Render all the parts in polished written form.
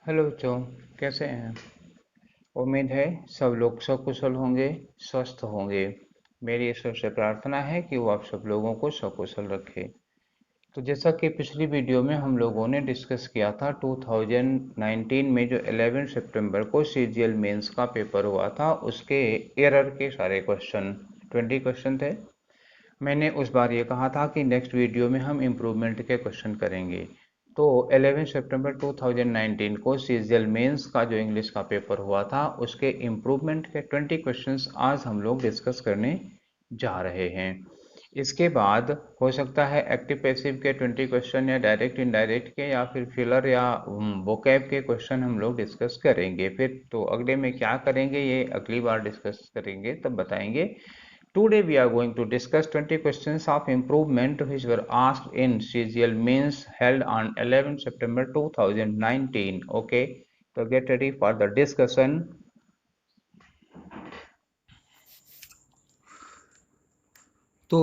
Hello बच्चों, कैसे हैं? उम्मीद है सब लोग सकुशल होंगे, स्वस्थ होंगे। मेरी ईश्वर से प्रार्थना है कि वो आप सब लोगों को सकुशल रखे। तो जैसा कि पिछली वीडियो में हम लोगों ने डिस्कस किया था, 2019 में जो 11 सितंबर को सीजीएल मेंस का पेपर हुआ था, उसके एरर के सारे क्वेश्चन 20 क्वेश्चन थे। मैंने उस बार ये कहा था कि नेक्स्ट वीडियो में हम इम्प्रूवमेंट के क्वेश्चन करेंगे। तो 11 सितंबर 2019 को सीजीएल मेंस का जो इंग्लिश का पेपर हुआ था, उसके इम्प्रूवमेंट के 20 क्वेश्चंस आज हम लोग डिस्कस करने जा रहे हैं। इसके बाद हो सकता है एक्टिव पैसिव के 20 क्वेश्चन या डायरेक्ट इनडायरेक्ट के या फिर फिलर या वोकैब के क्वेश्चन हम लोग डिस्कस करेंगे। फिर तो अगले में क्या करेंगे ये अगली बार डिस्कस करेंगे, तब बताएंगे। Today we are going to discuss 20 questions of improvement which were asked in CGL mains held on 11 September 2019. Okay, so get ready for the discussion. तो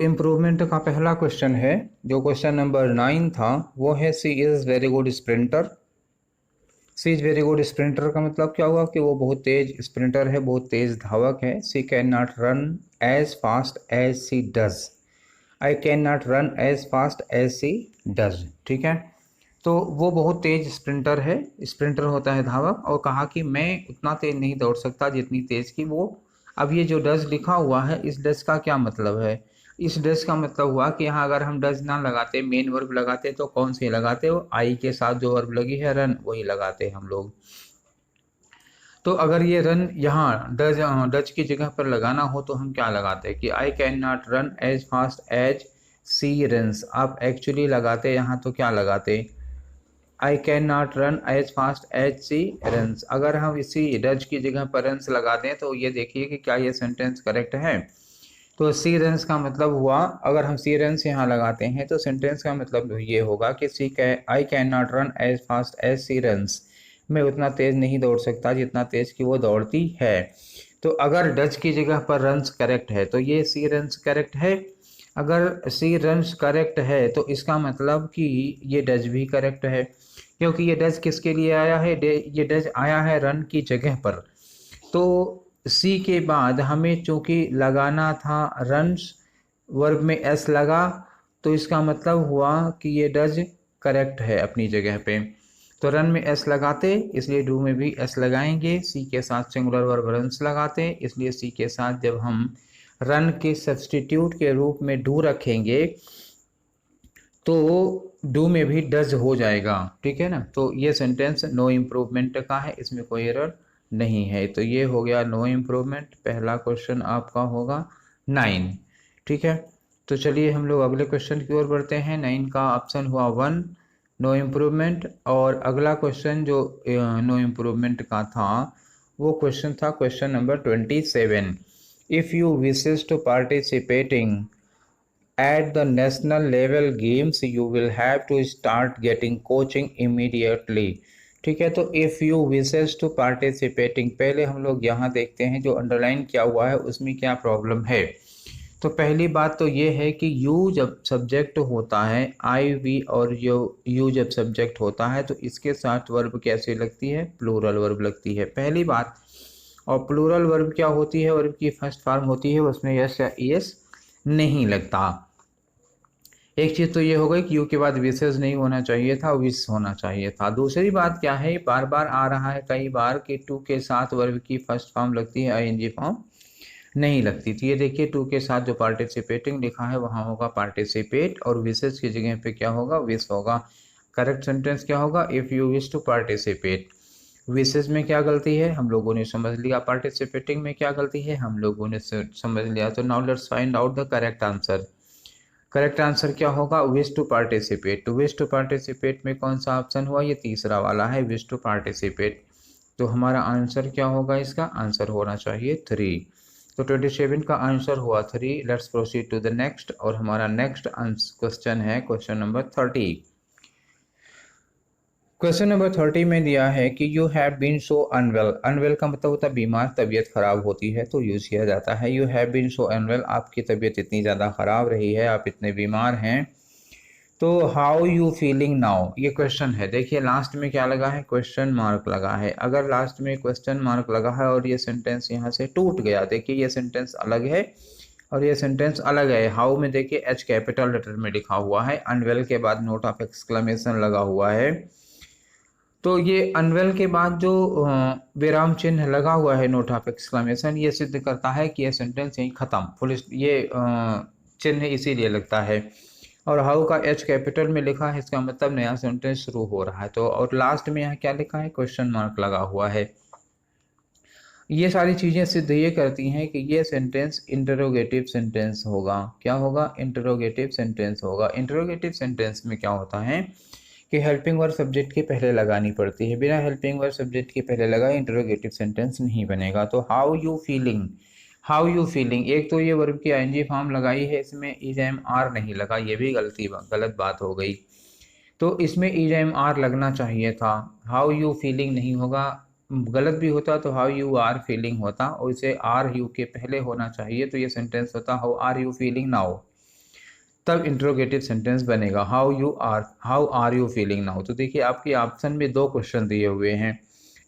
इम्प्रूवमेंट का पहला क्वेश्चन है, जो क्वेश्चन नंबर 9 था, वो है she is very good sprinter. She is very good sprinter का मतलब क्या हुआ कि वो बहुत तेज स्प्रिंटर है, बहुत तेज धावक है। She can not run as fast as she does. I can not run as fast as she does. ठीक है, तो वो बहुत तेज स्प्रिंटर है, स्प्रिंटर होता है धावक, और कहा कि मैं उतना तेज नहीं दौड़ सकता जितनी तेज की वो। अब ये जो डज लिखा हुआ है, इस डज का क्या मतलब है? इस डज का मतलब हुआ कि यहाँ अगर हम डज ना लगाते, मेन वर्ब लगाते, तो कौन सी लगाते हो? आई के साथ जो वर्ब लगी है रन, वही लगाते हम लोग। तो अगर ये रन यहाँ डज डज की जगह पर लगाना हो तो हम क्या लगाते कि I can not run as fast as she runs. आप एक्चुअली लगाते यहाँ तो क्या लगाते? I can not run as fast as she runs. अगर हम इसी डज की जगह पर रन्स लगा दें तो ये देखिए कि क्या ये सेंटेंस करेक्ट है। तो सी रन्स का मतलब हुआ, अगर हम सी रन्स यहाँ लगाते हैं तो सेंटेंस का मतलब ये होगा कि I can not run as fast as she runs. मैं उतना तेज नहीं दौड़ सकता जितना तेज कि वो दौड़ती है। तो अगर डच की जगह पर रन्स करेक्ट है तो ये सी रन्स करेक्ट है। अगर सी रन्स करेक्ट है तो इसका मतलब कि ये डच भी करेक्ट है, क्योंकि ये डच किसके लिए आया है? ये डच आया है रन की जगह पर। तो सी के बाद हमें चूंकि लगाना था रन्स, वर्ब में एस लगा, तो इसका मतलब हुआ कि ये डज करेक्ट है अपनी जगह पे। तो रन में एस लगाते, इसलिए डू में भी एस लगाएंगे। सी के साथ सिंगुलर वर्ब रन्स लगाते, इसलिए सी के साथ जब हम रन के सब्सटीट्यूट के रूप में डू रखेंगे तो डू में भी डज हो जाएगा। ठीक है ना, तो ये सेंटेंस नो इम्प्रूवमेंट का है, इसमें कोई एरर नहीं है। तो ये हो गया नो इम्प्रूवमेंट। पहला क्वेश्चन आपका होगा 9। ठीक है, तो चलिए हम लोग अगले क्वेश्चन की ओर बढ़ते हैं। 9 का ऑप्शन हुआ 1, नो इम्प्रूवमेंट। और अगला क्वेश्चन जो नो इम्प्रूवमेंट का था, वो क्वेश्चन था question number 27। If you wishes to participating at the national level games you will have to start getting coaching immediately। ठीक है, तो if you wishes to participating, पहले हम लोग यहाँ देखते हैं जो अंडरलाइन किया हुआ है उसमें क्या प्रॉब्लम है। तो पहली बात तो ये है कि यू जब सब्जेक्ट होता है, आई वी और यू जब सब्जेक्ट होता है तो इसके साथ वर्ब कैसे लगती है? प्लूरल वर्ब लगती है, पहली बात। और प्लूरल वर्ब क्या होती है? वर्ब की फर्स्ट फॉर्म होती है, उसमें यस या ईएस नहीं लगता। एक चीज़ तो ये हो गई कि यू के बाद विशेष नहीं होना चाहिए था, विश होना चाहिए था। दूसरी बात क्या है, बार बार आ रहा है कई बार कि टू के साथ वर्ब की फर्स्ट फॉर्म लगती है, आईएनजी फॉर्म नहीं लगती। तो ये देखिए टू के साथ जो पार्टिसिपेटिंग लिखा है वहाँ होगा पार्टिसिपेट, और विशेष की जगह पे क्या होगा? विश होगा। करेक्ट सेंटेंस क्या होगा? If you wish to participate. विशेष में क्या गलती है हम लोगों ने समझ लिया, पार्टिसिपेटिंग में क्या गलती है हम लोगों ने समझ लिया। तो now let's find out the correct answer. Correct answer क्या होगा? Wish to participate. तो विश टू पार्टिसिपेट में कौन सा ऑप्शन हुआ? ये तीसरा वाला है, विश टू पार्टिसिपेट। तो हमारा आंसर क्या होगा? इसका आंसर होना चाहिए 3। तो 27 का आंसर हुआ 3। Let's proceed to the next, और हमारा नेक्स्ट क्वेश्चन है क्वेश्चन नंबर 30। क्वेश्चन नंबर 30 में दिया है कि you have been so unwell. Unwell का मतलब होता है बीमार, तबीयत खराब होती है तो यूज़ किया जाता है। You have been so unwell, आपकी तबीयत इतनी ज़्यादा ख़राब रही है, आप इतने बीमार हैं। तो हाउ यू फीलिंग नाउ, ये क्वेश्चन है। देखिए लास्ट में क्या लगा है, क्वेश्चन मार्क लगा है। अगर लास्ट में क्वेश्चन मार्क लगा है और ये सेंटेंस यहाँ से टूट गया, देखिए ये सेंटेंस अलग है और ये सेंटेंस अलग है। हाउ में देखिए एच कैपिटल लेटर में लिखा हुआ है, अनवेल के बाद नोट ऑफ एक्सक्लेमेशन लगा हुआ है। तो ये अनवेल के बाद जो विराम चिन्ह लगा हुआ है नोट ऑफ एक्सक्लेमेशन, ये सिद्ध करता है कि ये सेंटेंस यहीं खत्म, फुल। ये चिन्ह इसीलिए लगता है। और हाउ का एच कैपिटल में लिखा है, इसका मतलब नया सेंटेंस शुरू हो रहा है। तो और लास्ट में यहाँ क्या लिखा है, क्वेश्चन मार्क लगा हुआ है। ये सारी चीज़ें सिद्ध ये करती हैं कि ये सेंटेंस इंटरोगेटिव सेंटेंस होगा। क्या होगा, इंटरोगेटिव सेंटेंस होगा। इंटरोगेटिव सेंटेंस में क्या होता है कि हेल्पिंग वर्ब सब्जेक्ट के पहले लगानी पड़ती है। बिना हेल्पिंग वर्ब सब्जेक्ट के पहले लगाए इंटरोगेटिव सेंटेंस नहीं बनेगा। तो how you feeling, how you feeling, एक तो ये वर्ब की आईएनजी फॉर्म लगाई है, इसमें इज एम आर नहीं लगा, ये भी गलत बात हो गई। तो इसमें इज एम आर लगना चाहिए था, हाउ यू फीलिंग नहीं होगा। गलत भी होता तो हाउ यू आर फीलिंग होता, और इसे आर यू के पहले होना चाहिए, तो ये सेंटेंस होता how are you feeling now, तब इंट्रोगेटिव सेंटेंस बनेगा। How are you feeling now. तो देखिए आपके ऑप्शन में दो क्वेश्चन दिए हुए हैं,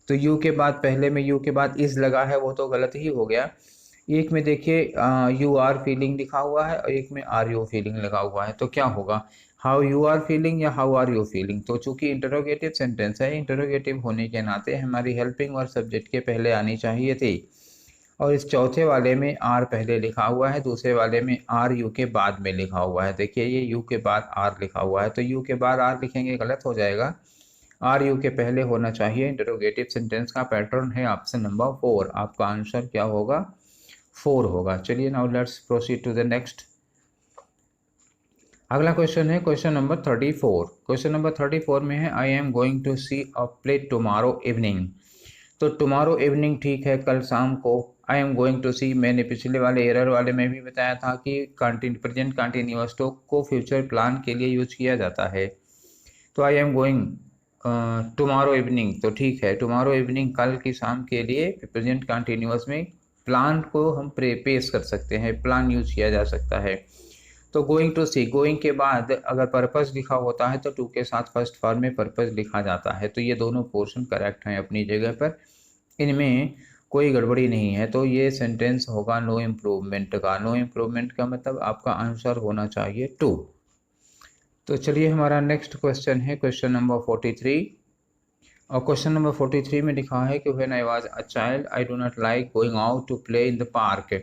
तो यू के बाद, पहले में यू के बाद इज लगा है, वो तो गलत ही हो गया। एक में देखिए यू आर फीलिंग लिखा हुआ है और एक में आर यू फीलिंग लगा हुआ है, तो क्या होगा, हाउ यू आर फीलिंग या हाउ आर यू फीलिंग। तो चूंकि इंटरोगेटिव सेंटेंस है, इंटरोगेटिव होने के नाते हमारी हेल्पिंग और सब्जेक्ट के पहले आनी चाहिए थी, और इस चौथे वाले में आर पहले लिखा हुआ है, दूसरे वाले में आर यू के बाद में लिखा हुआ है। देखिए ये यू के बाद आर लिखा हुआ है, तो यू के बाद आर लिखेंगे गलत हो जाएगा, आर यू के पहले होना चाहिए। इंटरोगेटिव सेंटेंस का पैटर्न है ऑप्शन नंबर 4, आपका आंसर क्या होगा, 4 होगा। चलिए now let's proceed to the next. अगला क्वेश्चन है क्वेश्चन नंबर 34। क्वेश्चन नंबर 34 में है, I am going to see a play tomorrow evening. तो टुमारो इवनिंग ठीक है, कल शाम को। I am going to see, मैंने पिछले वाले एरर वाले में भी बताया था कि प्रेजेंट कंटिन्यूअस को फ्यूचर प्लान के लिए यूज किया जाता है। तो आई एम गोइंग टुमारो इवनिंग, तो ठीक है, टुमारो इवनिंग कल की शाम के लिए प्रेजेंट कंटिन्यूअस में प्लान को हम पेश कर सकते हैं, प्लान यूज किया जा सकता है। तो गोइंग टू सी, गोइंग के बाद अगर पर्पस लिखा होता है तो टू के साथ फर्स्ट फॉर्म में पर्पस लिखा जाता है। तो ये दोनों पोर्शन करेक्ट हैं अपनी जगह पर, इनमें कोई गड़बड़ी नहीं है। तो ये सेंटेंस होगा नो इम्प्रूवमेंट का। नो इम्प्रूवमेंट का मतलब आपका आंसर होना चाहिए 2। तो चलिए हमारा नेक्स्ट क्वेश्चन है क्वेश्चन नंबर 43। और क्वेश्चन नंबर 43 में लिखा है कि when I was a child I do not like going out to play in the park.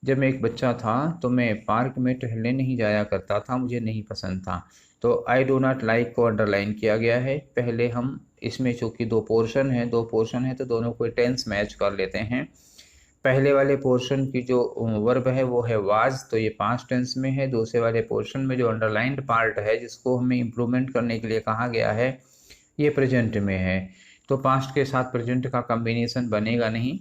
जब मैं एक बच्चा था तो मैं पार्क में टहलने नहीं जाया करता था, मुझे नहीं पसंद था। तो आई डू नॉट लाइक को अंडरलाइन किया गया है। पहले हम इसमें चूँकि दो पोर्शन है तो दोनों को टेंस मैच कर लेते हैं। पहले वाले पोर्शन की जो वर्ब है वो है वाज, तो ये पास्ट टेंस में है। दूसरे वाले पोर्शन में जो अंडरलाइंड पार्ट है जिसको हमें इम्प्रूवमेंट करने के लिए कहा गया है, ये प्रेजेंट में है। तो पास्ट के साथ प्रेजेंट का कॉम्बिनेशन बनेगा नहीं।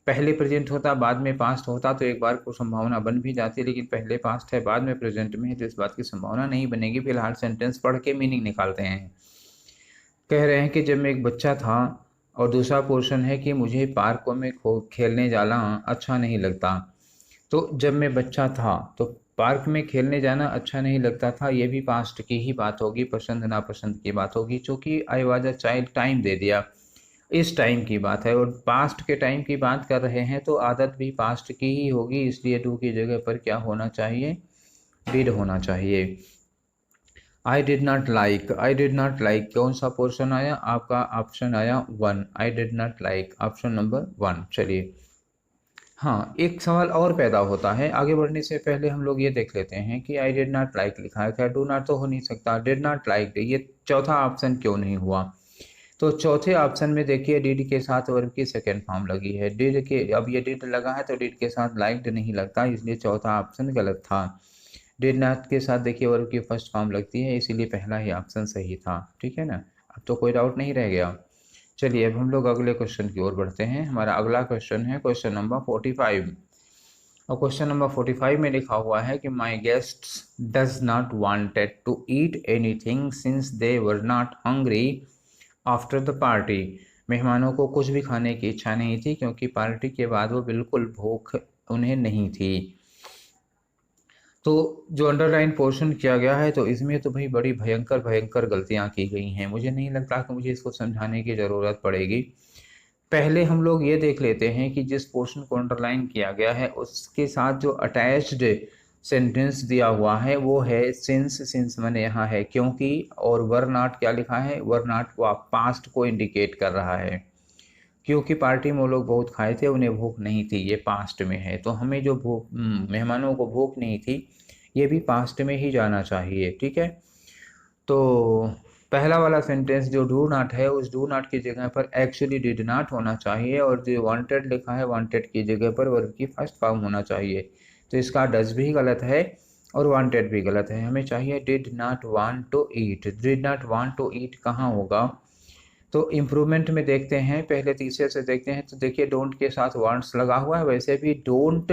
पहले प्रेजेंट होता बाद में पास्ट होता तो एक बार को संभावना बन भी जाती, लेकिन पहले पास्ट है बाद में प्रेजेंट में है तो इस बात की संभावना नहीं बनेगी। फिलहाल सेंटेंस पढ़ के मीनिंग निकालते हैं। कह रहे हैं कि जब मैं एक बच्चा था, और दूसरा पोर्शन है कि मुझे पार्कों में खेलने जाना अच्छा नहीं लगता। तो जब मैं बच्चा था तो पार्क में खेलने जाना अच्छा नहीं लगता था, ये भी पास्ट की ही बात होगी, पसंद नापसंद की बात होगी। चूँकि I was a child time दे दिया, इस टाइम की बात है और पास्ट के टाइम की बात कर रहे हैं तो आदत भी पास्ट की ही होगी, इसलिए टू की जगह पर क्या होना चाहिए, डिड होना चाहिए। I did not like, I did not like कौन सा पोर्शन आया, आपका ऑप्शन आया 1, I did not like, option number 1। चलिए हाँ, एक सवाल और पैदा होता है। आगे बढ़ने से पहले हम लोग ये देख लेते हैं कि आई डिड नॉट लाइक लिखा है, क्या डू नॉट तो हो नहीं सकता, डिड नॉट लाइक ये चौथा ऑप्शन क्यों नहीं हुआ। तो चौथे ऑप्शन में देखिए डिड के साथ वर्ब की सेकेंड फॉर्म लगी है, डिड के, अब ये डिड लगा है तो डिड के साथ लाइक्ड नहीं लगता, इसलिए चौथा ऑप्शन गलत था। डिड नॉट के साथ देखिए वर्ब की फर्स्ट फॉर्म लगती है, इसीलिए पहला ही ऑप्शन सही था। ठीक है ना, अब तो कोई डाउट नहीं रह गया। चलिए अब हम लोग अगले क्वेश्चन की ओर बढ़ते हैं। हमारा अगला क्वेश्चन है क्वेश्चन नंबर 45। और क्वेश्चन नंबर 45 में लिखा हुआ है कि my guests does not wanted to eat anything since they were not hungry after the party. मेहमानों को कुछ भी खाने की इच्छा नहीं थी क्योंकि पार्टी के बाद वो बिल्कुल भूख उन्हें नहीं थी। तो जो अंडरलाइन पोर्शन किया गया है तो इसमें तो भाई बड़ी भयंकर भयंकर गलतियां की गई हैं। मुझे नहीं लगता कि मुझे इसको समझाने की ज़रूरत पड़ेगी। पहले हम लोग ये देख लेते हैं कि जिस पोर्शन को अंडरलाइन किया गया है उसके साथ जो अटैच्ड सेंटेंस दिया हुआ है वो है सिंस। सिंस मैंने यहाँ है क्योंकि, और वर नॉट क्या लिखा है, वर नॉट वो पास्ट को इंडिकेट कर रहा है। क्योंकि पार्टी में वो लोग बहुत खाए थे, उन्हें भूख नहीं थी, ये पास्ट में है। तो हमें जो भूख मेहमानों को भूख नहीं थी, ये भी पास्ट में ही जाना चाहिए। ठीक है, तो पहला वाला सेंटेंस जो डू नॉट है, उस डू नॉट की जगह पर एक्चुअली डिड नॉट होना चाहिए, और जो वांटेड लिखा है वांटेड की जगह पर वर्ब की फर्स्ट फॉर्म होना चाहिए। तो इसका डज भी गलत है और वांटेड भी गलत है। हमें चाहिए did not want to eat. Did not want to eat कहाँ होगा? तो इम्प्रूवमेंट में देखते हैं, पहले तीसरे से देखते हैं। तो देखिए डोंट के साथ वांट्स लगा हुआ है, वैसे भी डोंट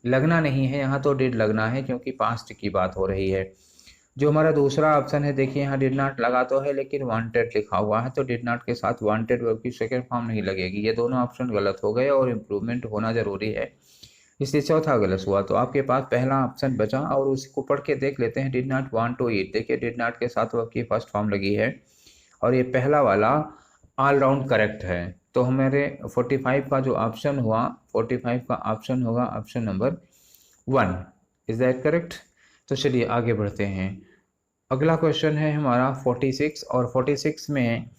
लगना नहीं है, यहाँ तो डिड लगना है क्योंकि पास्ट की बात हो रही है। जो हमारा दूसरा ऑप्शन है, देखिए यहाँ डिड नॉट लगा तो है लेकिन वांटेड लिखा हुआ है, तो डिड नॉट के साथ वांटेड वर्ब की सेकंड फॉर्म नहीं लगेगी। ये दोनों ऑप्शन गलत हो गए और इम्प्रूवमेंट होना जरूरी है, इसलिए चौथा गलत हुआ। तो आपके पास पहला ऑप्शन बचा और उसको पढ़ के देख लेते हैं। Did not want to eat, देखिए डिड नॉट के साथ वर्ब की फर्स्ट फॉर्म लगी है और ये पहला वाला ऑल राउंड करेक्ट है। तो हमारे 45 का जो ऑप्शन हुआ, 45 का ऑप्शन होगा option number 1। Is that correct? तो चलिए आगे बढ़ते हैं। अगला क्वेश्चन है हमारा 46, और 46 में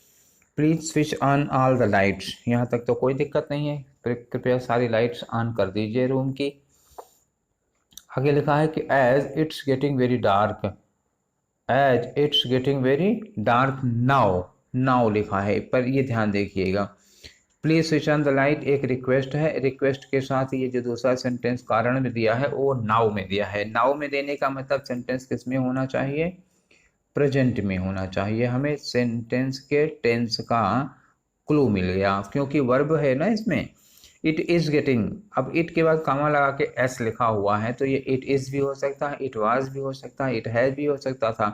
please switch on all the lights. यहाँ तक तो कोई दिक्कत नहीं है, कृपया सारी लाइट्स ऑन कर दीजिए रूम की। आगे लिखा है कि as it's getting very dark, as it's getting very dark now, now लिखा है, पर ये ध्यान देखिएगा। Please switch on the light एक रिक्वेस्ट है, रिक्वेस्ट के साथ ये जो दूसरा सेंटेंस कारण में दिया है वो नाउ में दिया है। नाउ में देने का मतलब सेंटेंस किस में होना चाहिए? प्रेजेंट में होना चाहिए। हमें सेंटेंस के टेंस का क्लू मिल गया क्योंकि वर्ब है ना इसमें। इट इज गेटिंग, अब इट के बाद कामा लगा के एस लिखा हुआ है, तो ये इट इज भी हो सकता है, इट वाज भी हो सकता है, इट हैज भी हो सकता था।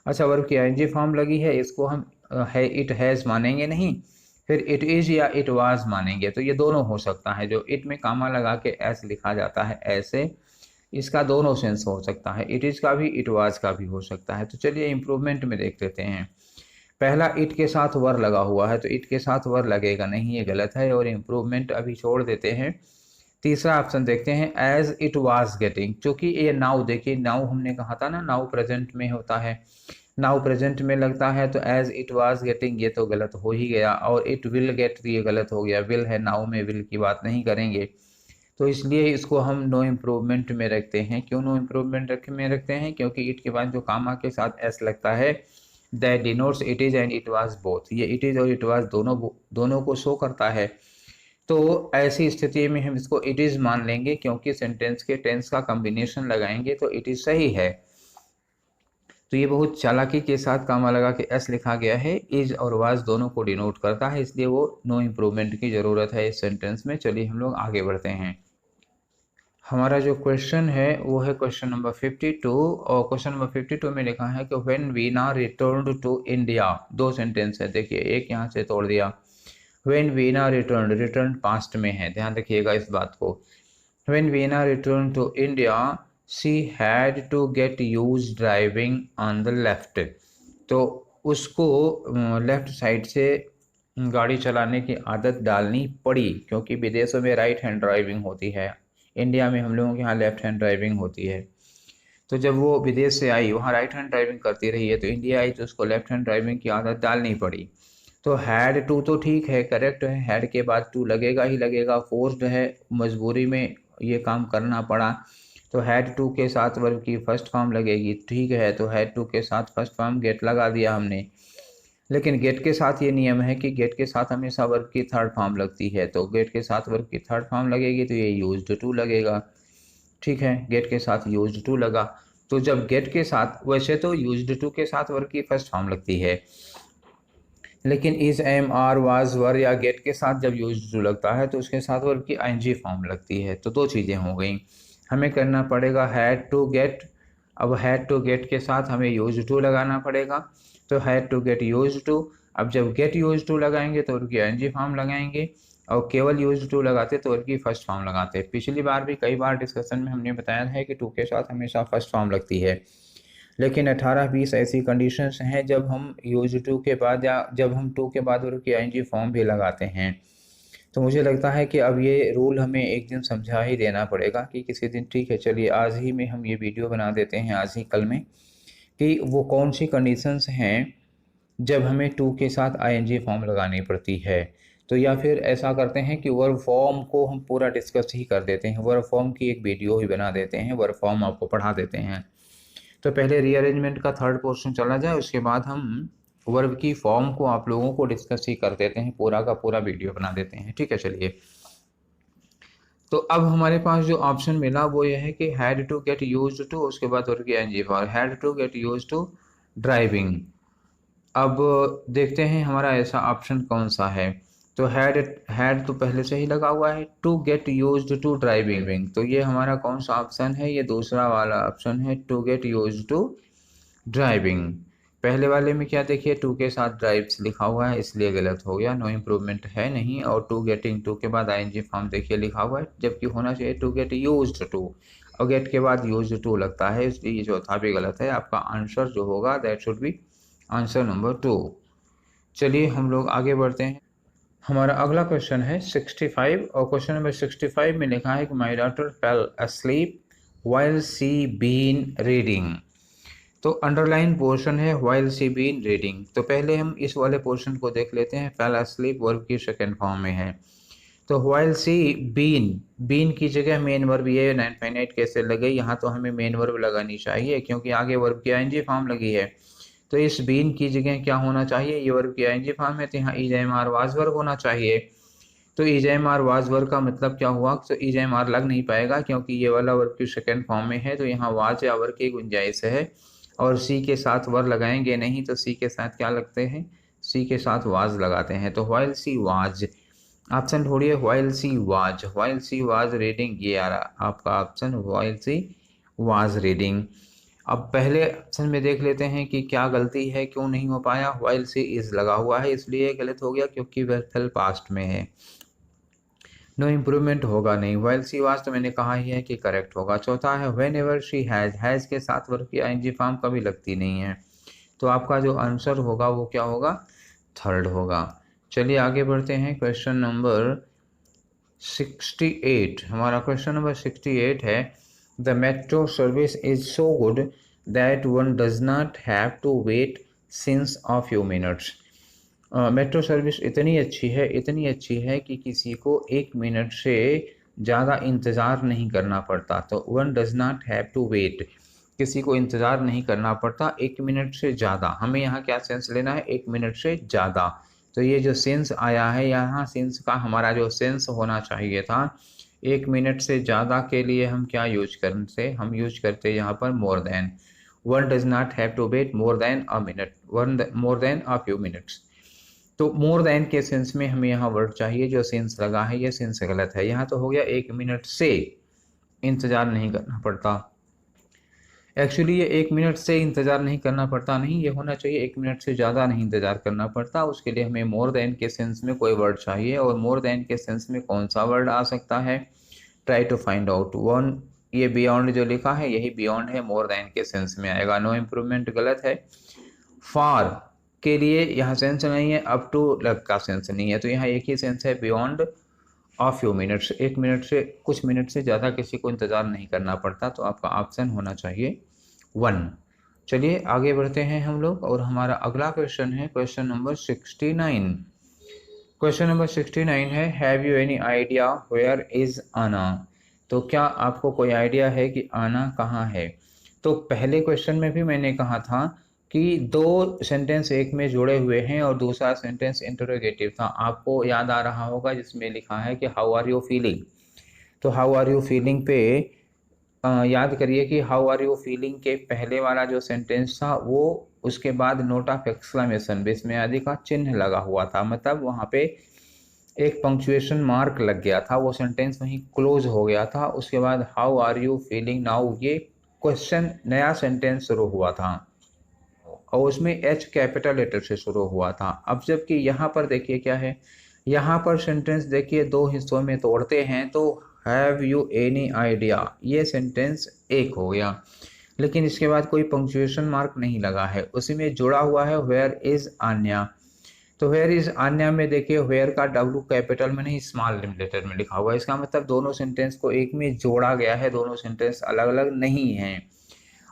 अच्छा, वर्ब की आईएनजी फॉर्म लगी है, इसको हम है इट हैज मानेंगे नहीं, फिर इट इज या इट वाज मानेंगे। तो ये दोनों हो सकता है। जो इट में कामा लगा के एस लिखा जाता है ऐसे, इसका दोनों सेंस हो सकता है, इट इज का भी इट वाज का भी हो सकता है। तो चलिए इम्प्रूवमेंट में देख लेते हैं। पहला इट के साथ वर लगा हुआ है, तो इट के साथ वर लगेगा नहीं, ये गलत है और इम्प्रूवमेंट अभी छोड़ देते हैं। तीसरा ऑप्शन देखते हैं, एज इट वाज गेटिंग। चूंकि ये नाउ, देखिए नाउ हमने कहा था ना, नाउ प्रेजेंट में होता है, नाउ प्रेजेंट में लगता है, तो एज इट वाज गेटिंग ये तो गलत हो ही गया, और इट विल गेट ये गलत हो गया। विल है, नाउ में विल की बात नहीं करेंगे, तो इसलिए इसको हम नो इम्प्रूवमेंट में रखते हैं। क्यों नो इम्प्रूवमेंट में रखते हैं? क्योंकि इट के बाद जो कामा के साथ एस लगता है, that denotes it is and it was both. ये इट इज और इट वाज दोनों को शो करता है। तो ऐसी स्थिति में हम इसको इट इज मान लेंगे, क्योंकि सेंटेंस के टेंस का कॉम्बिनेशन लगाएंगे तो इट इज सही है। तो ये बहुत चालाकी के साथ कामा लगा के एस लिखा गया है, इज और वाज दोनों को डिनोट करता है, इसलिए वो नो इम्प्रूवमेंट की ज़रूरत है इस सेंटेंस में। चलिए हम लोग आगे बढ़ते हैं। हमारा जो क्वेश्चन है वो है क्वेश्चन नंबर 52, और क्वेश्चन नंबर 52 में लिखा है कि when Veena return to India. दो सेंटेंस है, देखिए एक यहाँ से तोड़ दिया। When Veena return, return past में है, ध्यान रखिएगा इस बात को। When Veena return to India she had to get use driving on the left. तो उसको लेफ्ट साइड से गाड़ी चलाने की आदत डालनी पड़ी, क्योंकि विदेशों में राइट हैंड ड्राइविंग होती है, इंडिया में हम लोगों के यहाँ लेफ्ट हैंड ड्राइविंग होती है। तो जब वो विदेश से आई, वहाँ राइट हैंड ड्राइविंग करती रही है, तो इंडिया आई तो उसको लेफ्ट हैंड ड्राइविंग की आदत डालनी पड़ी। तो हैड टू तो ठीक है, करेक्ट है, हैड के बाद टू लगेगा ही लगेगा, फोर्स्ड है, मजबूरी में ये काम करना पड़ा। तो हैड टू के साथ वर्ब की फर्स्ट फॉर्म लगेगी, ठीक है। तो हैड टू के साथ फर्स्ट फॉर्म गेट लगा दिया हमने, लेकिन गेट के साथ ये नियम है कि गेट के साथ हमेशा वर्ब की थर्ड फॉर्म लगती है। तो गेट के साथ वर्ब की थर्ड फॉर्म लगेगी तो ये यूज्ड टू लगेगा, ठीक है। गेट के साथ यूज्ड टू लगा, तो जब गेट के साथ, वैसे तो यूज्ड टू के साथ वर्ब की फर्स्ट फॉर्म लगती है, लेकिन इज, एम, आर, वाज, वर या गेट के साथ जब यूज्ड टू लगता है तो उसके साथ वर्ब की आईएनजी फॉर्म लगती है। तो दो चीज़ें हो गई, हमें करना पड़ेगा हैड टू गेट। अब हैड टू गेट के साथ हमें यूज्ड टू लगाना पड़ेगा, तो had to get used to. अब जब गेट यूज्ड टू लगाएंगे तो उनकी आईएनजी फॉर्म लगाएंगे, और केवल यूज्ड टू लगाते तो वर्ब की फर्स्ट फॉर्म लगाते। पिछली बार भी कई बार डिस्कशन में हमने बताया है कि टू के साथ हमेशा फर्स्ट फॉर्म लगती है, लेकिन 18-20 ऐसी कंडीशंस हैं जब हम यूज्ड टू के बाद या जब हम टू के बाद वर्ब की आईएनजी फॉर्म भी लगाते हैं। तो मुझे लगता है कि अब ये रूल हमें एक दिन समझा ही देना पड़ेगा कि किसी दिन। ठीक है, चलिए आज ही में हम ये वीडियो बना देते हैं, आज ही कल में, कि वो कौन सी कंडीशंस हैं जब हमें टू के साथ आईएनजी फॉर्म लगानी पड़ती है। तो या फिर ऐसा करते हैं कि वर्ब फॉर्म को हम पूरा डिस्कस ही कर देते हैं, वर्ब फॉर्म की एक वीडियो ही बना देते हैं, वर्ब फॉर्म आपको पढ़ा देते हैं। तो पहले रीअरेंजमेंट का थर्ड पोर्शन चला जाए, उसके बाद हम वर्ब की फॉर्म को आप लोगों को डिस्कस ही कर देते हैं, पूरा का पूरा वीडियो बना देते हैं। ठीक है, चलिए। तो अब हमारे पास जो ऑप्शन मिला वो ये है कि had to get used to, उसके बाद वर्ब की ING form, had to get used to driving. अब देखते हैं हमारा ऐसा ऑप्शन कौन सा है। तो हैड तो पहले से ही लगा हुआ है, to get used to driving, तो ये हमारा कौन सा ऑप्शन है, ये दूसरा वाला ऑप्शन है, to get used to driving. पहले वाले में क्या देखिए, टू के साथ ड्राइव्स लिखा हुआ है इसलिए गलत हो गया, नो इम्प्रूवमेंट है नहीं। और टू गेटिंग, टू के बाद आईएनजी फॉर्म देखिए लिखा हुआ है, जबकि होना चाहिए टू गेट यूज्ड टू, और गेट के बाद यूज्ड टू लगता है, इसलिए ये चौथा भी गलत है। आपका आंसर जो होगा that should be answer number 2। चलिए हम लोग आगे बढ़ते हैं। हमारा अगला क्वेश्चन है 65, और क्वेश्चन नंबर 65 में लिखा है कि my daughter fail asleep while she been reading। तो अंडरलाइन पोर्शन है while she been reading। तो पहले हम इस वाले पोर्शन को देख लेते हैं। फेल asleep वर्ब की सेकेंड फॉर्म में है। तो while she been की जगह मेन वर्ब ये 9.8 कैसे लगे, यहाँ तो हमें मेन वर्ब लगानी चाहिए क्योंकि आगे वर्ब की आईएनजी फॉर्म लगी है। तो इस बीन की जगह क्या होना चाहिए, ये वर्ब की आईएनजी फॉर्म है, तो यहाँ इज-एम-आर वाज वर्ब होना चाहिए। तो इज-एम-आर वाज वर्ब का मतलब क्या हुआ, तो इज-एम-आर लग नहीं पाएगा क्योंकि ये वाला वर्ब की सेकेंड फॉर्म में है, तो यहाँ वाज या वर्ब की गुंजाइश है। और सी के साथ वर्ब लगाएंगे नहीं, तो सी के साथ क्या लगते हैं, सी के साथ वाज लगाते हैं। तो व्हाइल सी वाज, ऑप्शन ढूंढिए, व्हाइल सी वाज रीडिंग, ये आ रहा आपका option, while she was reading. अब पहले ऑप्शन में देख लेते हैं कि क्या गलती है, क्यों नहीं हो पाया। व्हाइल सी इज लगा हुआ है इसलिए गलत हो गया क्योंकि वह फेल पास्ट में है, नो इम्प्रूवमेंट होगा नहीं। व्हाइल सी वाज तो मैंने कहा ही है कि करेक्ट होगा। चौथा है व्हेन एवर शी हैज के साथ वर्ब की आईएनजी फॉर्म कभी लगती नहीं है, तो आपका जो आंसर होगा वो क्या होगा, थर्ड होगा। चलिए आगे बढ़ते हैं। क्वेश्चन नंबर 68, हमारा क्वेश्चन नंबर 68 है, the metro service is so good that one does not have to wait since a few minutes. Metro service इतनी अच्छी है कि किसी को 1 मिनट से ज़्यादा इंतज़ार नहीं करना पड़ता। तो one does not have to wait, किसी को इंतज़ार नहीं करना पड़ता 1 मिनट से ज़्यादा। हमें यहाँ क्या सेंस लेना है, 1 मिनट से ज़्यादा। तो ये जो सेंस आया है यहाँ, सेंस का हमारा जो सेंस होना चाहिए था, 1 मिनट से ज़्यादा के लिए हम क्या यूज करते, हम यूज करते यहाँ पर more than. One does not have to wait more than a minute, more than a few minutes. तो मोर देन के सेंस में हमें यहाँ वर्ड चाहिए, जो सेंस लगा है ये सेंस गलत है। यहाँ तो हो गया 1 मिनट से इंतज़ार नहीं करना पड़ता, एक्चुअली ये 1 मिनट से इंतज़ार नहीं करना पड़ता, नहीं, ये होना चाहिए 1 मिनट से ज़्यादा नहीं इंतज़ार करना पड़ता। उसके लिए हमें मोर देन के सेंस में कोई वर्ड चाहिए, और मोर देन के सेंस में कौन सा वर्ड आ सकता है, try to find out one. ये बियॉन्ड जो लिखा है यही बियॉन्ड है, मोर देन के सेंस में आएगा। नो इम्प्रूवमेंट गलत है। फार के लिए यहाँ सेंस नहीं है, अप टू लग का सेंस नहीं है, तो यहाँ एक ही सेंस है, beyond a few minutes, 1 minute से, कुछ मिनट से ज़्यादा किसी को इंतज़ार नहीं करना पड़ता। तो आपका ऑप्शन होना चाहिए 1। चलिए आगे बढ़ते हैं हम लोग, और हमारा अगला क्वेश्चन है क्वेश्चन नंबर 69। क्वेश्चन नंबर 69 है, have you any idea where is Anna. तो क्या आपको कोई आइडिया है कि आना कहाँ है। तो पहले क्वेश्चन में भी मैंने कहा था कि 2 सेंटेंस एक में जुड़े हुए हैं और दूसरा सेंटेंस इंटरोगेटिव था, आपको याद आ रहा होगा, जिसमें लिखा है कि हाउ आर यू फीलिंग। तो हाउ आर यू फीलिंग पे याद करिए कि हाउ आर यू फीलिंग के पहले वाला जो सेंटेंस था वो, उसके बाद नोट ऑफ एक्सक्लेमेशन विस्मयादि का चिन्ह लगा हुआ था, मतलब वहाँ पे एक पंक्चुएशन मार्क लग गया था, वो सेंटेंस वहीं क्लोज हो गया था। उसके बाद how are you feeling now, ये क्वेश्चन नया सेंटेंस शुरू हुआ था और उसमें एच कैपिटल लेटर से शुरू हुआ था। अब जबकि यहाँ पर देखिए क्या है, यहाँ पर सेंटेंस देखिए दो हिस्सों में तोड़ते हैं तो हैव यू एनी आइडिया, ये सेंटेंस एक हो गया, लेकिन इसके बाद कोई पंक्चुएशन मार्क नहीं लगा है, उसी में जुड़ा हुआ है वेयर इज आन्या। तो वेयर इज आन्या में देखिए वेयर का डब्ल्यू कैपिटल में नहीं स्मॉल लेटर में लिखा हुआ है, इसका मतलब दोनों सेंटेंस को एक में जोड़ा गया है, दोनों सेंटेंस अलग अलग नहीं हैं।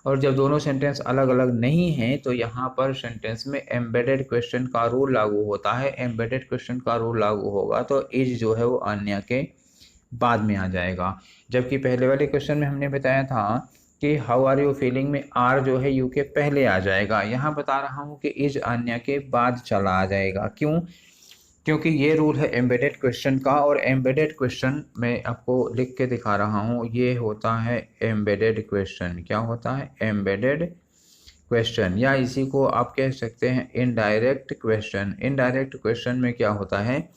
और जब दोनों सेंटेंस अलग अलग नहीं हैं तो यहाँ पर सेंटेंस में एम्बेडेड क्वेश्चन का रूल लागू होता है। एम्बेडेड क्वेश्चन का रूल लागू होगा तो इज जो है वो आन्या के बाद में आ जाएगा। जबकि पहले वाले क्वेश्चन में हमने बताया था कि हाउ आर यू फीलिंग में आर जो है यू के पहले आ जाएगा, यहाँ बता रहा हूँ कि इज आन्या के बाद चला आ जाएगा। क्यों? क्योंकि ये रूल है एम्बेडेड क्वेश्चन का, और एम्बेडेड क्वेश्चन मैं आपको लिख के दिखा रहा हूँ, ये होता है एम्बेडेड क्वेश्चन। क्या होता है? एम्बेडेड क्वेश्चन, या इसी को आप कह सकते हैं इनडायरेक्ट क्वेश्चन। इनडायरेक्ट क्वेश्चन में क्या होता है,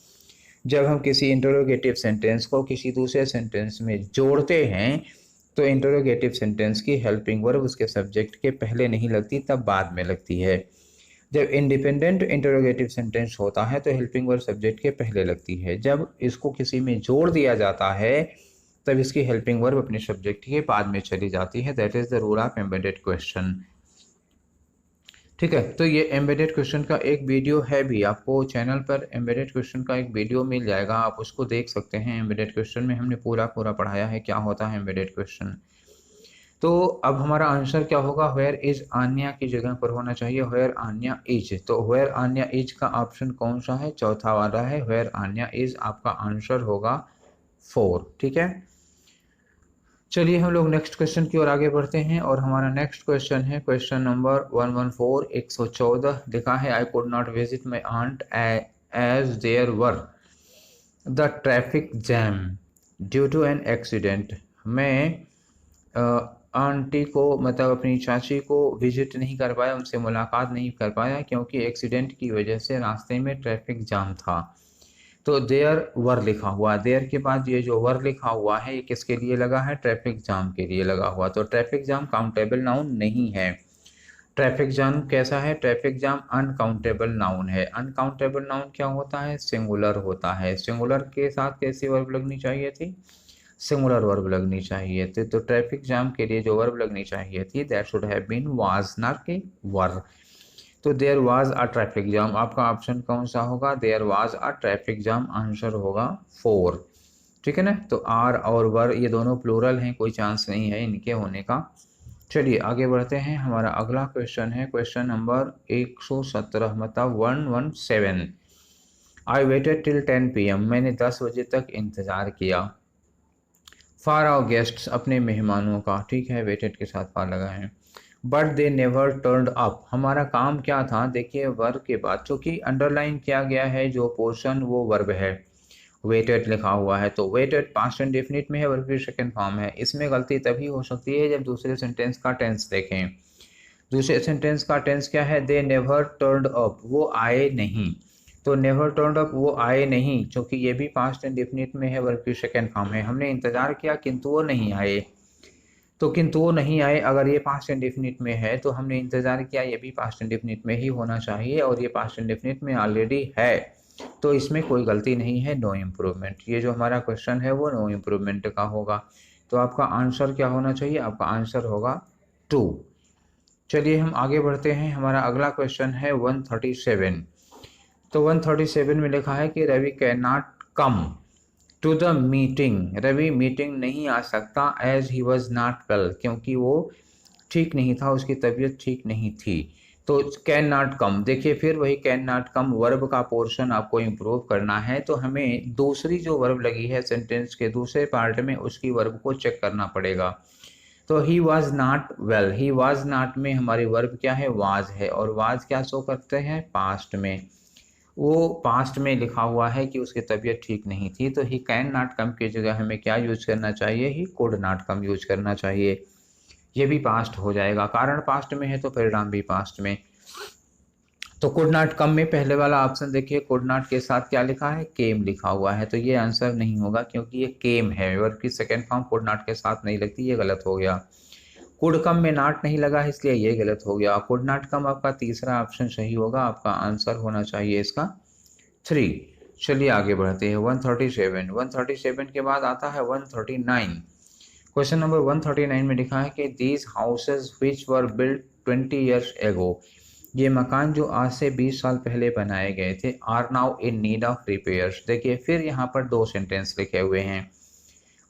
जब हम किसी इंटरोगेटिव सेंटेंस को किसी दूसरे सेंटेंस में जोड़ते हैं तो इंटरोगेटिव सेंटेंस की हेल्पिंग वर्ब उसके सब्जेक्ट के पहले नहीं लगती, तब बाद में लगती है। जब इंडिपेंडेंट इंटरोगेटिव सेंटेंस होता है तो हेल्पिंग वर्ब सब्जेक्ट के पहले लगती है। जब इसको किसी में जोड़ दिया जाता है तब इसकी हेल्पिंग वर्ब अपने सब्जेक्ट के बाद में चली जाती है। That is the rule of embedded question. ठीक है, तो ये एम्बेडेड क्वेश्चन का एक वीडियो है भी, आपको चैनल पर एम्बेडेड क्वेश्चन का एक वीडियो मिल जाएगा, आप उसको देख सकते हैं। एम्बेडेड क्वेश्चन में हमने पूरा पढ़ाया है क्या होता है एम्बेडेड क्वेश्चन। तो अब हमारा आंसर क्या होगा? वेयर इज आन्या की जगह पर होना चाहिए वेयर आन्या इज। तो वेयर आन्या इज का ऑप्शन कौन सा है? चौथा वाला है, वेयर आन्या इज आपका आंसर होगा 4। ठीक है, चलिए हम लोग नेक्स्ट क्वेश्चन की ओर आगे बढ़ते हैं, और हमारा नेक्स्ट क्वेश्चन है क्वेश्चन नंबर 114 114। लिखा है I could not visit my aunt as there were the traffic jam due to an accident. मैं आंटी को मतलब अपनी चाची को विजिट नहीं कर पाया, उनसे मुलाकात नहीं कर पाया क्योंकि एक्सीडेंट की वजह से रास्ते में ट्रैफिक जाम था। तो देयर वर लिखा हुआ, देयर के बाद ये जो वर लिखा हुआ है ये किसके लिए लगा है? ट्रैफिक जाम के लिए लगा हुआ। तो ट्रैफिक जाम काउंटेबल नाउन नहीं है। ट्रैफिक जाम कैसा है? ट्रैफिक जाम अनकाउंटेबल नाउन है। अनकाउंटेबल नाउन क्या होता है? सिंगुलर होता है। सिंगुलर के साथ कैसी वर्ब लगनी चाहिए थी? सिंगुलर वर्ब लगनी चाहिए थी। तो ट्रैफिक जाम के लिए जो वर्ब लगनी चाहिए थी that should have been was, ना कि वर। तो there was a traffic jam, आपका ऑप्शन कौन सा होगा? There was a traffic jam, answer होगा 4। ठीक है ना, तो आर और वर ये दोनों प्लूरल हैं, कोई चांस नहीं है इनके होने का। चलिए आगे बढ़ते हैं, हमारा अगला क्वेश्चन है क्वेश्चन नंबर 117 मतलब 117। आई वेटेड टिल 10 PM, मैंने 10 बजे तक इंतज़ार किया। फॉर आवर गेस्ट्स, अपने मेहमानों का। ठीक है, वेटेड के साथ फॉर लगा है। But they never turned up, हमारा काम क्या था? देखिए वर्ब के बाद चूंकि अंडरलाइन किया गया है जो पोर्शन वो वर्ब है, वेटेड लिखा हुआ है, तो वेटेड पास्ट इंडेफिनिट में है, वर्ब की सेकंड फॉर्म है। इसमें गलती तभी हो सकती है जब दूसरे सेंटेंस का टेंस देखें। दूसरे सेंटेंस का टेंस क्या है? दे नेवर टर्न्ड अप, वो आए नहीं। तो नेवर टर्न्ड अप वो आए नहीं, क्योंकि ये भी पास्ट इंडेफिनिट में है, वर्ब की सेकंड फॉर्म है। हमने इंतजार किया किंतु वो नहीं आए, तो किंतु वो नहीं आए अगर ये पास्ट इंडेफिनिट में है तो हमने इंतजार किया ये भी पास्ट इंडेफिनिट में ही होना चाहिए, और ये पास्ट इंडेफिनिट में ऑलरेडी है, तो इसमें कोई गलती नहीं है, नो इम्प्रूवमेंट। ये जो हमारा क्वेश्चन है वो नो इम्प्रूवमेंट का होगा। तो आपका आंसर क्या होना चाहिए? आपका आंसर होगा 2। चलिए हम आगे बढ़ते हैं, हमारा अगला क्वेश्चन है 137। तो 137 में लिखा है कि Ravi can not come to the meeting, Ravi meeting नहीं आ सकता as he was not well, क्योंकि वो ठीक नहीं था, उसकी तबीयत ठीक नहीं थी। तो कैन नॉट कम, देखिए फिर वही कैन नॉट कम, वर्ब का पोर्शन आपको इम्प्रूव करना है तो हमें दूसरी जो वर्ब लगी है सेंटेंस के दूसरे पार्ट में उसकी वर्ब को चेक करना पड़ेगा। तो ही was not well, he was not में हमारी वर्ब क्या है? वाज है, और वाज क्या शो करते हैं? पास्ट में। वो पास्ट में लिखा हुआ है कि उसकी तबीयत ठीक नहीं थी, तो ही कैन नॉट कम की जगह हमें क्या यूज करना चाहिए? He could not come use करना चाहिए। ये भी पास्ट हो जाएगा, कारण पास्ट में है तो परिणाम भी पास्ट में। तो कुड नॉट कम में पहले वाला ऑप्शन देखिए, कुड नॉट के साथ क्या लिखा है? केम लिखा हुआ है, तो ये आंसर नहीं होगा क्योंकि ये केम है, वर्ब की सेकेंड फॉर्म कुड नॉट के साथ नहीं लगती, ये गलत हो गया। कुड कम में नॉट नहीं लगा है इसलिए ये गलत हो गया। कुड नॉट कम आपका तीसरा ऑप्शन सही होगा, आपका आंसर होना चाहिए इसका 3। चलिए आगे बढ़ते हैं। 137 के बाद आता है 139। क्वेश्चन नंबर 139 में लिखा है कि these houses which were built 20 years ago, ये मकान जो आज से 20 साल पहले बनाए गए थे, are now in need of repairs. देखिए फिर यहाँ पर दो सेंटेंस लिखे हुए हैं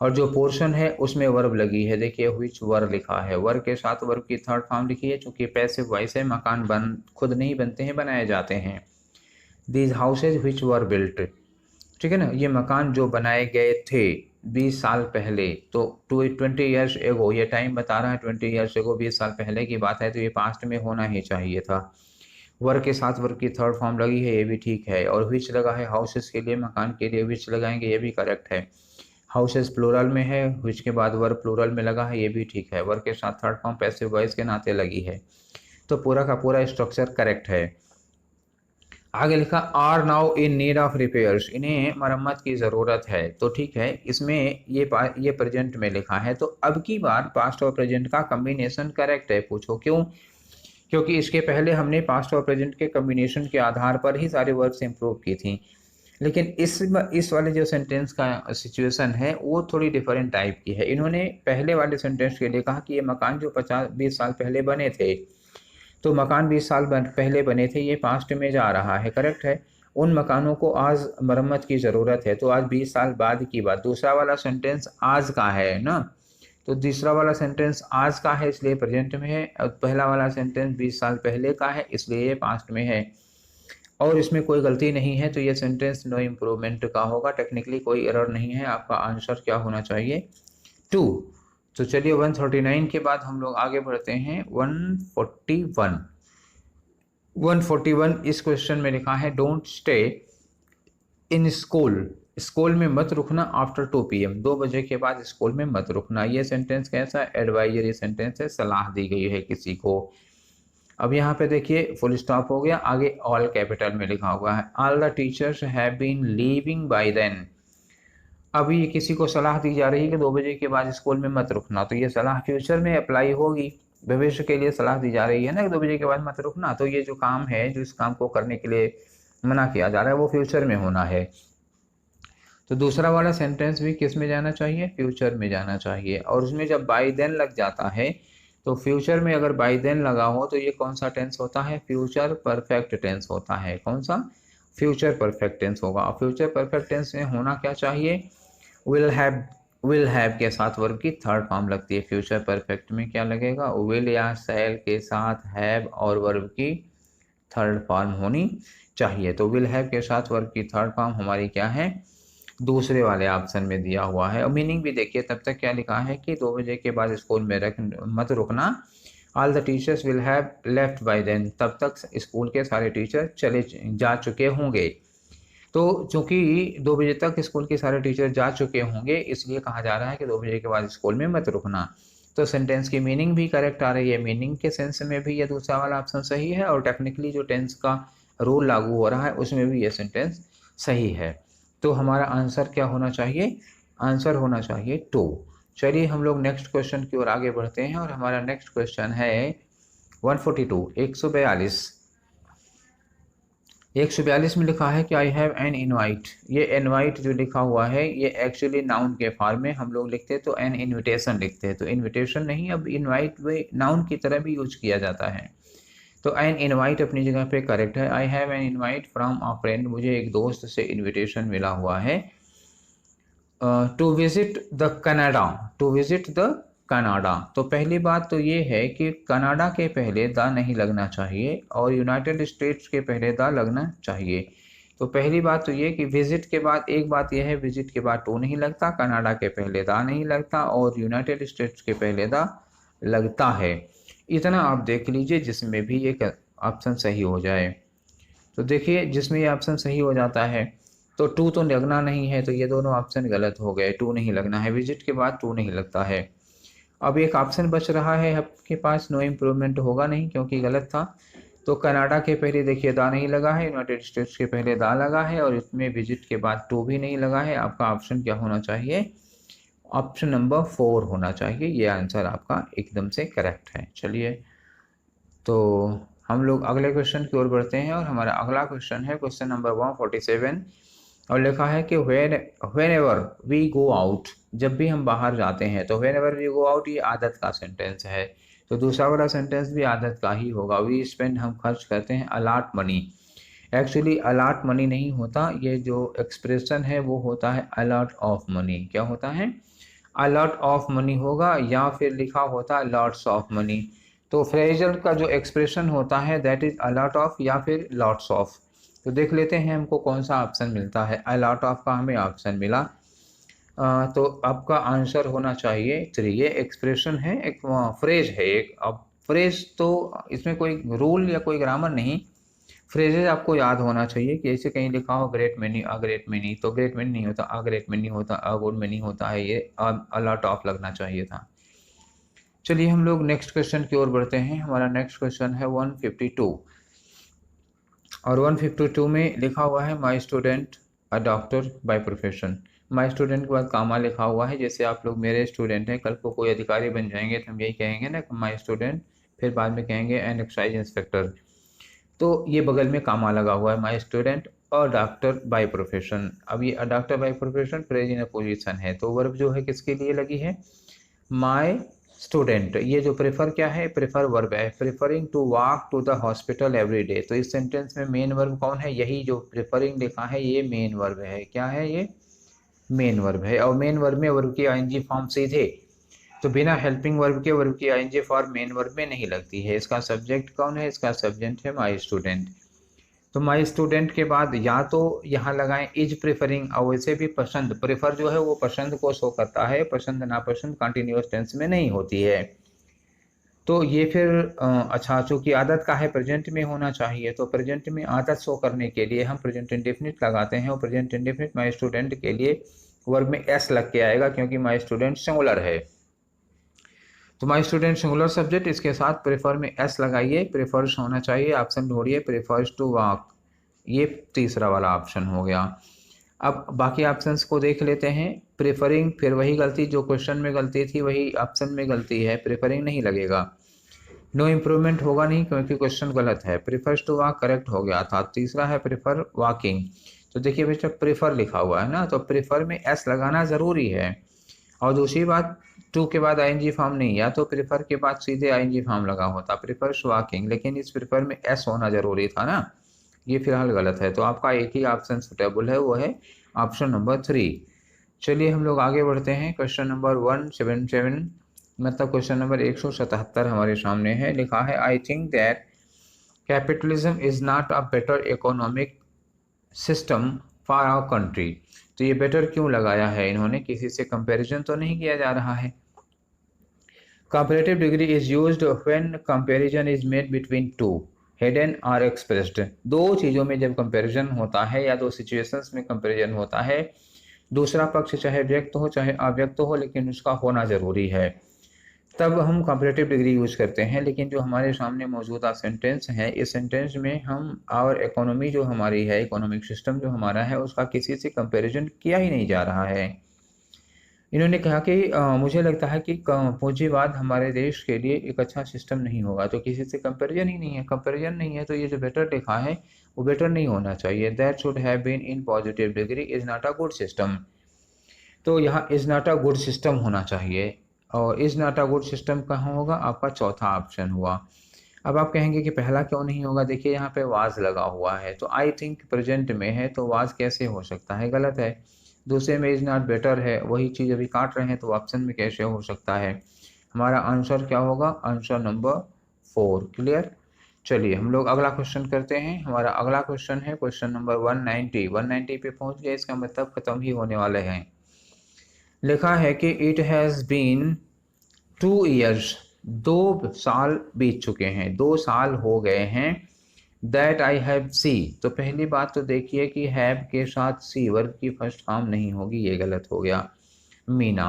और जो पोर्शन है उसमें वर्ब लगी है। देखिए व्हिच वर लिखा है, वर्ब के साथ वर्ब की थर्ड फॉर्म लिखी है। चूंकि पैसिव वॉइस है, मकान खुद नहीं बनते हैं, बनाए जाते हैं। These houses which were built, ठीक है ना, ये मकान जो बनाए गए थे 20 साल पहले, तो 20 ईयर्स एगो, ये टाइम बता रहा है 20 ईयर्स एगो, 20 साल पहले की बात है, तो ये पास्ट में होना ही चाहिए था। वर्क के साथ वर्क की थर्ड फॉर्म लगी है, ये भी ठीक है। और विच लगा है हाउसेस के लिए, मकान के लिए विच लगाएंगे, ये भी करेक्ट है। हाउसेस प्लूरल में है, विच के बाद वर्क प्लूरल में लगा है, ये भी ठीक है। वर्क के साथ थर्ड फॉर्म पैसिव वॉइस के नाते लगी है, तो पूरा का पूरा स्ट्रक्चर करेक्ट है। आगे लिखा are now in need of repairs, इन्हें मरम्मत की ज़रूरत है, तो ठीक है। इसमें ये प्रेजेंट में लिखा है, तो अब की बार पास्ट और प्रेजेंट का कम्बिनेशन करेक्ट है। पूछो क्यों? क्योंकि इसके पहले हमने पास्ट और प्रेजेंट के कम्बिनेशन के आधार पर ही सारे वर्ड्स इंप्रूव की थी। लेकिन इस वाले जो सेंटेंस का सिचुएशन है वो थोड़ी डिफरेंट टाइप की है। इन्होंने पहले वाले सेंटेंस के लिए कहा कि ये मकान जो 50-20 साल पहले बने थे, तो मकान 20 साल पहले बने थे, ये पास्ट में जा रहा है, करेक्ट है। उन मकानों को आज मरम्मत की ज़रूरत है, तो आज 20 साल बाद की बात। दूसरा वाला सेंटेंस आज का है ना, तो दूसरा वाला सेंटेंस आज का है इसलिए प्रेजेंट में है, और पहला वाला सेंटेंस 20 साल पहले का है इसलिए ये पास्ट में है। और इसमें कोई गलती नहीं है, तो ये सेंटेंस नो इम्प्रूवमेंट का होगा। टेक्निकली कोई एरर नहीं है। आपका आंसर क्या होना चाहिए? 2। तो चलिए 139 के बाद हम लोग आगे बढ़ते हैं 141। 141 इस क्वेश्चन में लिखा है don't stay in school, school में मत रुकना आफ्टर 2 PM, 2 बजे के बाद स्कूल में मत रुकना। ये सेंटेंस कैसा एडवाइजरी सेंटेंस है, सलाह दी गई है किसी को। अब यहाँ पे देखिए फुल स्टॉप हो गया, आगे ऑल कैपिटल में लिखा हुआ है all the teachers have been leaving by then. अभी किसी को सलाह दी जा रही है कि 2 बजे के बाद स्कूल में मत रुकना, तो ये सलाह फ्यूचर में अप्लाई होगी। भविष्य के लिए सलाह दी जा रही है ना कि 2 बजे के बाद मत रुकना, तो ये जो काम है, जो इस काम को करने के लिए मना किया जा रहा है, वो फ्यूचर में होना है। तो दूसरा वाला सेंटेंस भी किस में जाना चाहिए? फ्यूचर में जाना चाहिए। और उसमें जब बाय देन लग जाता है, तो फ्यूचर में अगर बाय देन लगा हो तो ये कौन सा टेंस होता है? फ्यूचर परफेक्ट टेंस होता है। कौन सा? फ्यूचर परफेक्ट टेंस होगा। और फ्यूचर परफेक्ट टेंस में होना क्या चाहिए? विल हैव के साथ वर्ब की थर्ड फॉर्म लगती है। फ्यूचर परफेक्ट में क्या लगेगा? विल या शैल के साथ हैव और वर्ब की थर्ड फॉर्म होनी चाहिए। तो विल हैव के साथ वर्ब की थर्ड फॉर्म हमारी क्या है? दूसरे वाले ऑप्शन में दिया हुआ है। और मीनिंग भी देखिए, तब तक क्या लिखा है कि 2 बजे के बाद स्कूल में मत रुकना। All the teachers will have left by then, तब तक स्कूल के सारे टीचर चले जा चुके होंगे। तो चूंकि 2 बजे तक स्कूल के सारे टीचर जा चुके होंगे, इसलिए कहा जा रहा है कि 2 बजे के बाद स्कूल में मत रुकना। तो सेंटेंस की मीनिंग भी करेक्ट आ रही है। मीनिंग के सेंस में भी ये दूसरा वाला ऑप्शन सही है, और टेक्निकली जो टेंस का रूल लागू हो रहा है उसमें भी ये सेंटेंस सही है। तो हमारा आंसर क्या होना चाहिए? आंसर होना चाहिए 2। चलिए हम लोग नेक्स्ट क्वेश्चन की ओर आगे बढ़ते हैं, और हमारा नेक्स्ट क्वेश्चन है 142, 142। 142 में लिखा है कि आई हैव एन इनवाइट। ये इनवाइट जो लिखा हुआ है, ये एक्चुअली नाउन के फॉर्म में हम लोग लिखते हैं, तो एन इनविटेशन लिखते हैं। तो इनविटेशन नहीं, अब इनवाइट वे नाउन की तरह भी यूज किया जाता है। तो एन इनवाइट अपनी जगह पे करेक्ट है। I have an invite from a friend, मुझे एक दोस्त से इनविटेशन मिला हुआ है to visit the Canada, to visit the Canada. तो पहली बात तो ये है कि कनाडा के पहले द नहीं लगना चाहिए, और यूनाइटेड स्टेट्स के पहले द लगना चाहिए। तो पहली बात तो ये कि विजिट के बाद, एक बात यह है विजिट के बाद टू नहीं लगता, कनाडा के पहले द नहीं लगता, और यूनाइटेड स्टेट्स के पहले द लगता है। इतना आप देख लीजिए जिसमें भी एक ऑप्शन सही हो जाए। तो देखिए जिसमें ये ऑप्शन सही हो जाता है, तो टू तो लगना नहीं है, तो ये दोनों ऑप्शन गलत हो गए। टू नहीं लगना है, विजिट के बाद टू नहीं लगता है। अब एक ऑप्शन बच रहा है आपके पास, नो इम्प्रूवमेंट होगा नहीं क्योंकि गलत था। तो कनाडा के पहले देखिए दा नहीं लगा है, यूनाइटेड स्टेट्स के पहले दा लगा है, और इसमें विजिट के बाद टू भी नहीं लगा है। आपका ऑप्शन क्या होना चाहिए? ऑप्शन नंबर 4 होना चाहिए। ये आंसर आपका एकदम से करेक्ट है। चलिए तो हम लोग अगले क्वेश्चन की ओर बढ़ते हैं, और हमारा अगला क्वेश्चन है क्वेश्चन नंबर 147। और लिखा है कि whenever we go out, जब भी हम बाहर जाते हैं, तो whenever we go out ये आदत का सेंटेंस है, तो दूसरा वाला सेंटेंस भी आदत का ही होगा। वी स्पेंड हम खर्च करते हैं a lot money. Actually a lot money नहीं होता, ये जो एक्सप्रेशन है वो होता है अलॉट ऑफ मनी। क्या होता है? अलॉट ऑफ मनी होगा, या फिर लिखा होता है लॉट्स ऑफ मनी। तो फ्रेजल का जो एक्सप्रेशन होता है दैट इज अलॉट ऑफ या फिर लॉट्स ऑफ। तो देख लेते हैं हमको कौन सा ऑप्शन मिलता है। अलॉट ऑफ का हमें ऑप्शन मिला। तो आपका आंसर होना चाहिए 3। ये एक्सप्रेशन है, एक फ्रेज है एक। अब फ्रेज तो इसमें कोई रूल या कोई ग्रामर नहीं, फ्रेजेज आपको याद होना चाहिए कि ऐसे कहीं लिखा हो great many, a great many, तो ग्रेट मेनी नहीं होता, अ ग्रेट मेनी होता, अ गुड मेनी होता है, ये अलॉट ऑफ लगना चाहिए था। चलिए हम लोग नेक्स्ट क्वेश्चन की ओर बढ़ते हैं। हमारा नेक्स्ट क्वेश्चन है 152, और 152 में लिखा हुआ है my student a doctor by profession. My student के बाद कामा लिखा हुआ है, जैसे आप लोग मेरे स्टूडेंट हैं, कल को कोई अधिकारी बन जाएंगे तो हम यही कहेंगे ना माई स्टूडेंट, फिर बाद में कहेंगे एन एक्साइज इंस्पेक्टर। तो ये बगल में कामा लगा हुआ है, my student a doctor by profession. अब ये a doctor by profession present position है, तो वर्ब जो है किसके लिए लगी है? My student. ये जो प्रेफर क्या है? प्रेफर वर्ब है, preferring to walk to the hospital every day. तो इस सेंटेंस में मेन वर्ब कौन है? यही जो प्रेफरिंग लिखा है ये मेन वर्ब है। क्या है ये? मेन वर्ब है। और मेन वर्ब में वर्ब की आईएनजी फॉर्म सीधे, तो बिना हेल्पिंग वर्ब के वर्ब की आईएनजी फॉर्म मेन वर्ब में नहीं लगती है। इसका सब्जेक्ट कौन है? इसका सब्जेक्ट है माई स्टूडेंट। तो माई स्टूडेंट के बाद या तो यहाँ लगाएं इज प्रेफरिंग, और वैसे भी पसंद, प्रेफर जो है वो पसंद को शो करता है, पसंद नापसंद कंटिन्यूअस टेंस में नहीं होती है। तो ये फिर अच्छा, चूंकि आदत का है प्रेजेंट में होना चाहिए, तो प्रेजेंट में आदत शो करने के लिए हम प्रेजेंट इंडेफिनिट लगाते हैं, और प्रेजेंट इंडेफिनिट माई स्टूडेंट के लिए वर्ब में एस लग के आएगा, क्योंकि माई स्टूडेंट सिंगुलर है। तो माई स्टूडेंट सिंगुलर सब्जेक्ट, इसके साथ प्रेफर में एस लगाइए, प्रेफर्स होना चाहिए, ऑप्शन ढूंढिए, प्रेफर्स टू वॉक, ये तीसरा वाला ऑप्शन हो गया। अब बाकी ऑप्शंस को देख लेते हैं। प्रेफरिंग, फिर वही गलती जो क्वेश्चन में गलती थी वही ऑप्शन में गलती है, प्रेफरिंग नहीं लगेगा। नो इम्प्रूवमेंट होगा नहीं, क्योंकि क्वेश्चन गलत है। प्रेफर्स टू वॉक करेक्ट हो गया था। तीसरा है प्रेफर वॉकिंग। तो देखिए बेटा प्रेफर लिखा हुआ है ना, तो प्रेफर में एस लगाना ज़रूरी है। और दूसरी बात, टू के बाद आईएनजी फॉर्म नहीं, या तो प्रेफर के बाद सीधे आईएनजी फॉर्म लगा होता, प्रेफर्स वॉकिंग, लेकिन इस प्रेफर में एस होना जरूरी था ना, ये फिलहाल गलत है। तो आपका एक ही ऑप्शन सुटेबल है, वो है ऑप्शन नंबर 3। चलिए हम लोग आगे बढ़ते हैं। क्वेश्चन नंबर 177, मतलब क्वेश्चन नंबर 177 हमारे सामने है। लिखा है I think that capitalism is not a better economic system for our country. तो ये बेटर क्यों लगाया है इन्होंने? किसी से कंपैरिजन तो नहीं किया जा रहा है। Comparative degree is used when comparison is made between two hidden और एक्सप्रेस्ड। दो चीज़ों में जब कंपैरिजन होता है या दो सिचुएशंस में कंपैरिजन होता है, दूसरा पक्ष चाहे व्यक्त हो चाहे अव्यक्त हो, लेकिन उसका होना ज़रूरी है, तब हम कंपैरेटिव डिग्री यूज करते हैं। लेकिन जो हमारे सामने मौजूदा सेंटेंस है, इस सेंटेंस में हम और इकोनॉमी जो हमारी है, इकोनॉमिक सिस्टम जो हमारा है, उसका किसी से कंपैरिजन किया ही नहीं जा रहा है। इन्होंने कहा कि मुझे लगता है कि पूंजीवाद हमारे देश के लिए एक अच्छा सिस्टम नहीं होगा। तो किसी से कंपैरिजन ही नहीं है, कंपैरिजन नहीं है, तो ये जो बेटर लिखा है वो बेटर नहीं होना चाहिए। That should have been in positive degree is not a good system. तो यहाँ is not a good system होना चाहिए, और is not a good system कहाँ होगा? आपका चौथा ऑप्शन हुआ। अब आप कहेंगे कि पहला क्यों नहीं होगा? देखिए यहाँ पे वाज लगा हुआ है, तो आई थिंक प्रेजेंट में है, तो वाज कैसे हो सकता है? गलत है। दूसरे में इज नॉट बेटर है, वही चीज़ अभी काट रहे हैं, तो ऑप्शन में कैसे हो सकता है? हमारा आंसर क्या होगा? Answer number 4। क्लियर? चलिए हम लोग अगला क्वेश्चन करते हैं। हमारा अगला क्वेश्चन है क्वेश्चन नंबर 190 पे पहुंच गए, इसका मतलब खत्म ही होने वाले हैं। लिखा है कि इट हैज़ बीन 2 years, 2 साल बीत चुके हैं, 2 साल हो गए हैं। दैट आई हैव सी, तो पहली बात तो देखिए कि हैव के साथ सी वर्ब की फर्स्ट फॉर्म नहीं होगी, ये गलत हो गया, मीना।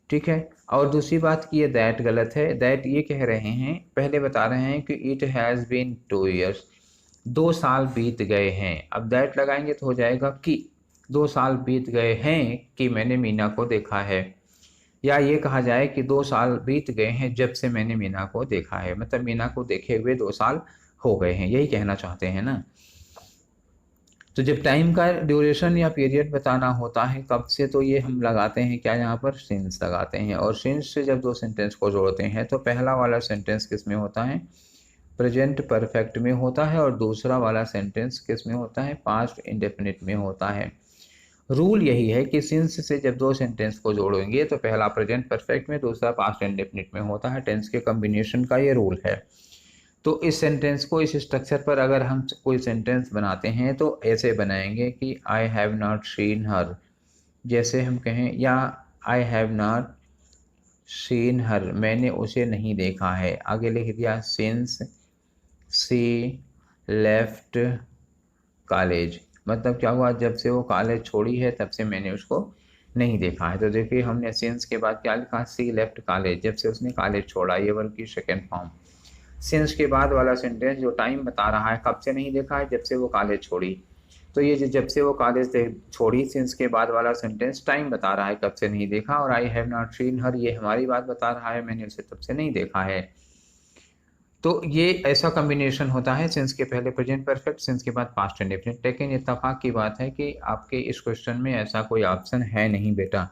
ठीक है। और दूसरी बात की ये दैट गलत है। दैट ये कह रहे हैं, पहले बता रहे हैं कि इट हैज़ बीन 2 years, 2 साल बीत गए हैं। अब दैट लगाएंगे तो हो जाएगा कि 2 साल बीत गए हैं कि मैंने मीना को देखा है, या ये कहा जाए कि 2 साल बीत गए हैं जब से मैंने मीना को देखा है, मतलब मीना को देखे हुए 2 साल हो गए हैं, यही कहना चाहते हैं ना। तो जब टाइम का ड्यूरेशन या पीरियड बताना होता है कब से, तो ये हम लगाते हैं क्या, यहाँ पर सिंस लगाते हैं। और सिंस से जब दो सेंटेंस को जोड़ते हैं तो पहला वाला सेंटेंस किस में होता है, प्रेजेंट परफेक्ट में होता है, और दूसरा वाला सेंटेंस किस में होता है, पास्ट इंडेफिनिट में होता है। रूल यही है कि सिंस से जब दो सेंटेंस को जोड़ेंगे तो पहला प्रेजेंट परफेक्ट में, दूसरा पास्ट इंडेफिनिट में होता है। टेंस के कम्बिनेशन का ये रूल है। तो इस सेंटेंस को, इस स्ट्रक्चर पर अगर हम कोई सेंटेंस बनाते हैं तो ऐसे बनाएंगे कि आई हैव नॉट सीन हर, जैसे हम कहें, या आई हैव नॉट सीन हर, मैंने उसे नहीं देखा है। आगे लिख दिया सिंस सी लेफ्ट कॉलेज, मतलब क्या हुआ, जब से वो कॉलेज छोड़ी है तब से मैंने उसको नहीं देखा है। तो देखिए हमने सिंस के बाद क्या लिखा, सी लेफ्ट कॉलेज, जब से उसने कॉलेज छोड़ा, ये वर्ब की सेकेंड फॉर्म। सिंस के बाद वाला सेंटेंस जो टाइम बता रहा है, कब से नहीं देखा है, जब से वो कॉलेज छोड़ी। तो ये जब से वो कॉलेज छोड़ी, सिंस के बाद वाला सेंटेंस टाइम बता रहा है, कब से नहीं देखा। और आई हैव नॉट सीन हर, ये हमारी बात बता रहा है, मैंने उसे तब से नहीं देखा है। तो ये ऐसा कॉम्बिनेशन होता है, सिंस के पहले प्रेजेंट परफेक्ट, सिंस के बाद पास्ट इंडेफिनिट। लेकिन इत्तेफाक की बात है कि आपके इस क्वेश्चन में ऐसा कोई ऑप्शन है नहीं बेटा,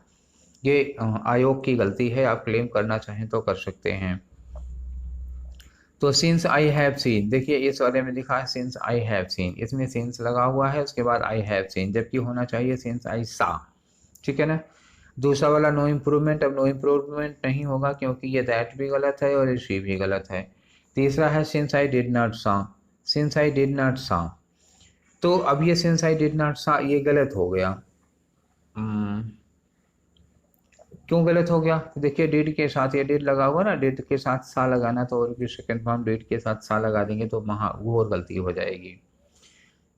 ये आयोग की गलती है, आप क्लेम करना चाहें तो कर सकते हैं। तो सिंस आई हैव सीन, देखिए इस वाले में लिखा है सिंस आई हैव सीन, इसमें सिंस लगा हुआ है, उसके बाद आई हैव सीन, जबकि होना चाहिए सिंस आई सा। ठीक है ना। दूसरा वाला नो इम्प्रूवमेंट, अब नो इम्प्रूवमेंट नहीं होगा क्योंकि ये दैट भी गलत है और ये शी भी गलत है। तीसरा है सिंस आई डिड नॉट सा, सिंस आई डिड नॉट सा, तो अब ये सिंस आई डिड नॉट सा ये गलत हो गया। क्यों गलत हो गया, तो देखिए डिड के साथ ये डिड लगा हुआ ना, डिड के साथ सा लगाना, तो और भी सेकेंड फॉर्म डिड के साथ सा लगा देंगे तो वहाँ वो और गलती हो जाएगी।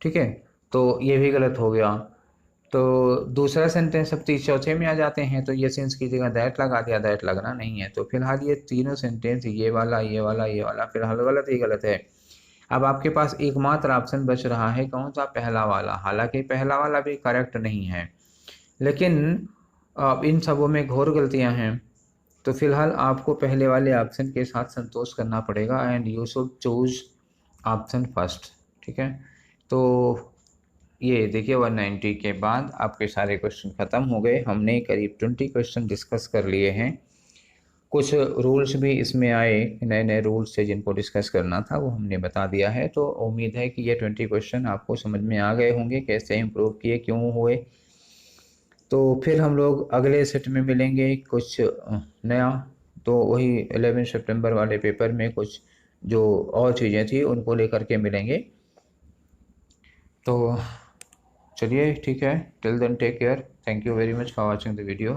ठीक है, तो ये भी गलत हो गया। तो दूसरा सेंटेंस अब चौथे में आ जाते हैं, तो ये सिंस की जगह दैट लगा दिया, दैट लगना नहीं है। तो फिलहाल ये तीनों सेंटेंस, ये वाला ये वाला ये वाला, फिलहाल गलत ही गलत है। अब आपके पास एकमात्र ऑप्शन बच रहा है, कौन सा, पहला वाला। हालांकि पहला वाला भी करेक्ट नहीं है, लेकिन अब इन सबों में घोर गलतियां हैं, तो फिलहाल आपको पहले वाले ऑप्शन के साथ संतोष करना पड़ेगा, and you should choose option first. ठीक है, तो ये देखिए 190 के बाद आपके सारे क्वेश्चन ख़त्म हो गए। हमने करीब 20 क्वेश्चन डिस्कस कर लिए हैं। कुछ रूल्स भी इसमें आए, नए नए रूल्स थे जिनको डिस्कस करना था, वो हमने बता दिया है। तो उम्मीद है कि ये 20 क्वेश्चन आपको समझ में आ गए होंगे, कैसे इम्प्रूव किए, क्यों हुए। तो फिर हम लोग अगले सेट में मिलेंगे कुछ नया, तो वही 11 सितंबर वाले पेपर में कुछ जो और चीज़ें थी उनको लेकर के मिलेंगे। तो चलिए ठीक है, till then take care, thank you very much for watching the video.